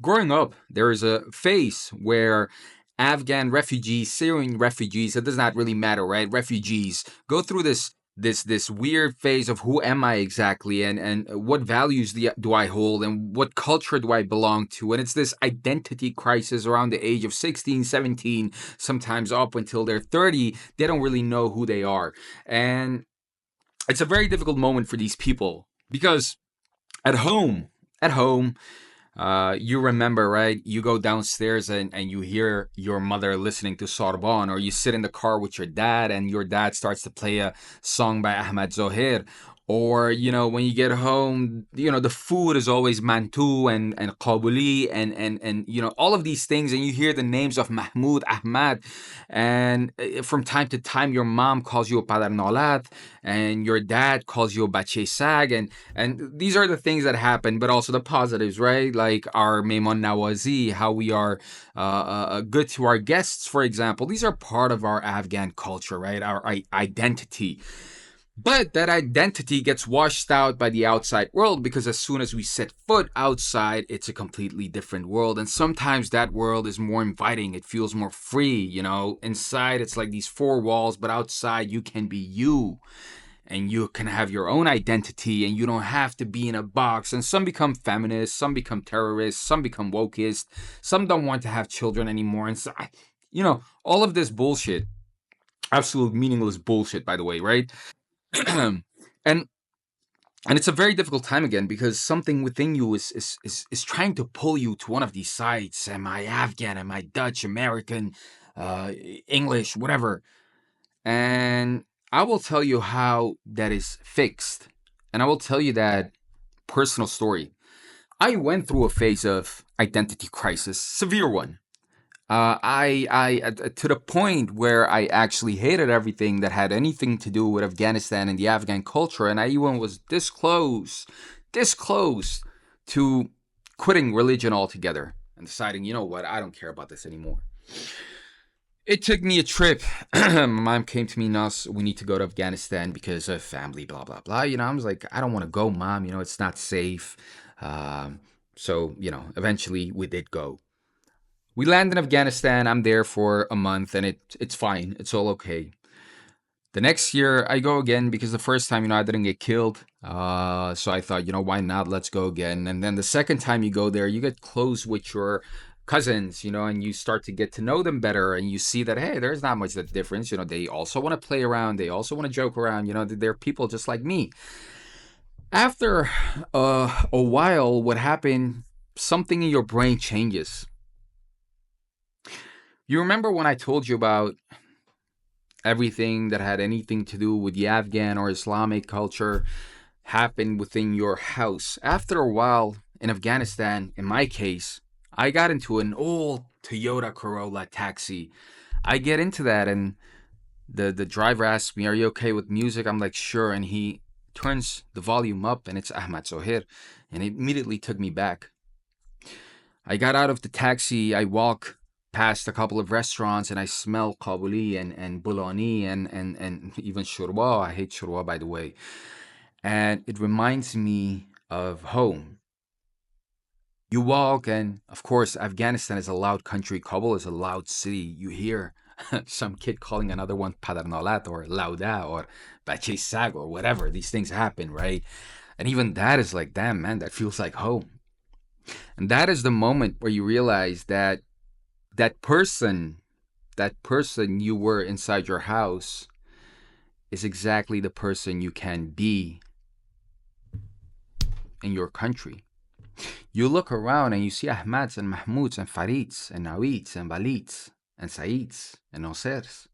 Growing up, there is a phase where Afghan refugees, Syrian refugees, it does not really matter, right? Refugees go through this weird phase of who am I exactly, and what values do I hold, and what culture do I belong to, and it's this identity crisis around the age of 16, 17, sometimes up until they're 30. They don't really know who they are, and it's a very difficult moment for these people because at home, you remember, right? You go downstairs and you hear your mother listening to Sorbonne, or you sit in the car with your dad and your dad starts to play a song by Ahmad Zahir. Or, when you get home, the food is always mantou and qabuli and all of these things. And you hear the names of Mahmoud, Ahmad. And from time to time, your mom calls you a padarnalat and your dad calls you a bache sag. And these are the things that happen, but also the positives, right? Like our Memon Nawazi, how we are good to our guests, for example. These are part of our Afghan culture, right? Our identity. But that identity gets washed out by the outside world because as soon as we set foot outside, it's a completely different world. And sometimes that world is more inviting. It feels more free, Inside, it's like these four walls, but outside, you can be you. And you can have your own identity and you don't have to be in a box. And some become feminists, some become terrorists, some become wokeist, some don't want to have children anymore. And so, all of this bullshit, absolute meaningless bullshit, by the way, right? and and it's a very difficult time again because something within you is trying to pull you to one of these sides. Am I Afghan? Am I Dutch, American, uh, English, whatever? And I will tell you how that is fixed. And I will tell you that personal story. I went through a phase of identity crisis, severe one. To the point where I actually hated everything that had anything to do with Afghanistan and the Afghan culture, and I even was this close to quitting religion altogether and deciding, you know what, I don't care about this anymore. It took me a trip. My mom came to me, Nas, we need to go to Afghanistan because of family, blah, blah, blah. I was like, I don't want to go, Mom. It's not safe. Eventually we did go. We land in Afghanistan. I'm there for a month, and it's fine. It's all okay. The next year, I go again because the first time, I didn't get killed. So I thought, why not? Let's go again. And then the second time you go there, you get close with your cousins, and you start to get to know them better. And you see that, hey, there's not much of a difference. They also want to play around. They also want to joke around. They're people just like me. After a while, what happened, something in your brain changes. You remember when I told you about everything that had anything to do with the Afghan or Islamic culture happened within your house? After a while in Afghanistan, in my case, I got into an old Toyota Corolla taxi. I get into that and the driver asks me, "Are you okay with music?" I'm like, "Sure." And he turns the volume up and it's Ahmad Zahir. And it immediately took me back. I got out of the taxi. I walk past a couple of restaurants and I smell kabuli and bulani and even shurwa. I hate shurwa, by the way. And it reminds me of home. You walk and, of course, Afghanistan is a loud country. Kabul is a loud city. You hear some kid calling another one padarnalat or lauda or bache sag or whatever. These things happen, right? And even that is like, damn, man, that feels like home. And that is the moment where you realize that that person you were inside your house is exactly the person you can be in your country. You look around and you see Ahmads and Mahmouds and Farids and Nawids and Walids and Saids and Nosers.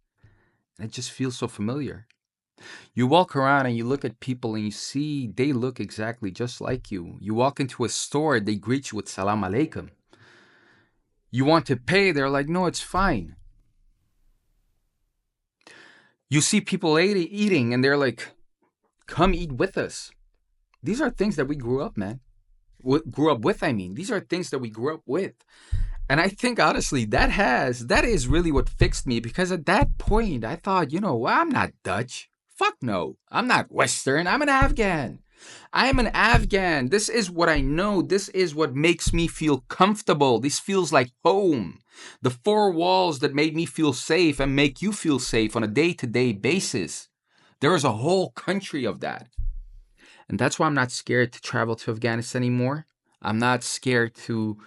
And it just feels so familiar. You walk around and you look at people and you see they look exactly just like you. You walk into a store, they greet you with Salam Alaikum. You want to pay, they're like, no, it's fine. You see people eating and they're like, come eat with us. These are things that we grew up, man. Grew up with, These are things that we grew up with. And I think, honestly, that is really what fixed me, because at that point, I thought, I'm not Dutch. Fuck no. I'm not Western. I'm an Afghan. I am an Afghan. This is what I know. This is what makes me feel comfortable. This feels like home. The four walls that made me feel safe and make you feel safe on a day-to-day basis. There is a whole country of that. And that's why I'm not scared to travel to Afghanistan anymore. I'm not scared to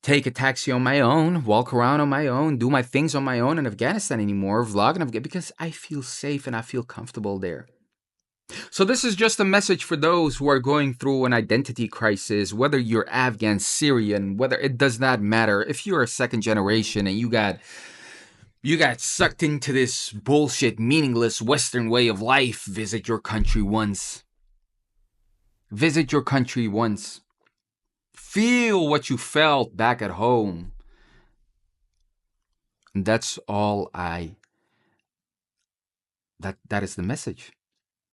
take a taxi on my own, walk around on my own, do my things on my own in Afghanistan anymore, vlog in Afghanistan, because I feel safe and I feel comfortable there. So this is just a message for those who are going through an identity crisis, whether you're Afghan, Syrian, whether it does not matter. If you're a second generation and you got sucked into this bullshit, meaningless Western way of life, visit your country once. Visit your country once. Feel what you felt back at home. And that's all that is the message.